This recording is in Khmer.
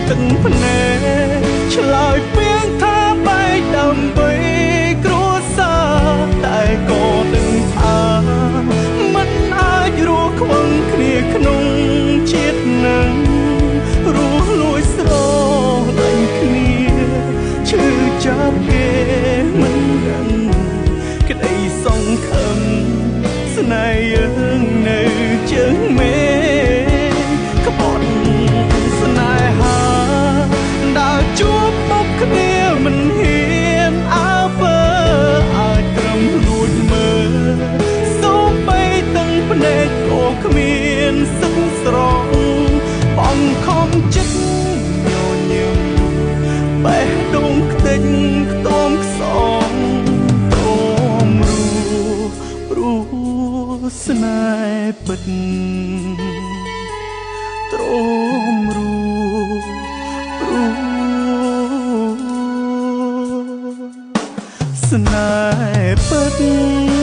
ទាំងភ្នែកឆ្លើយពីងថាបែកដើម្បីគ្រួសារតែក៏ដឹងថាមិនអាចរស់ខ្វឹងគ្នាក្នុងជាតិនឹងរស់លួចស្រលាញ់គ្នាឈឺចាប់គេមិនដឹងក្តីសង្ឃឹមស្នេហ៍យើងនៅជើងមេក្បត់ស្នេហាដើរជួបមុខគ្នាមិនហ៊ានអើពើអាចត្រឹមលួចមើលសូម្បីទាំងភ្នែកក៏គ្មានសិទ្ធស្រង់បងខំចិត្តញញឹមបេះដូងខ្ទេចខ្ទមខ្សងព្រមព្រោះស្នេហ៍ពិតទ្រាំព្រោះស្នេហ៍ពិត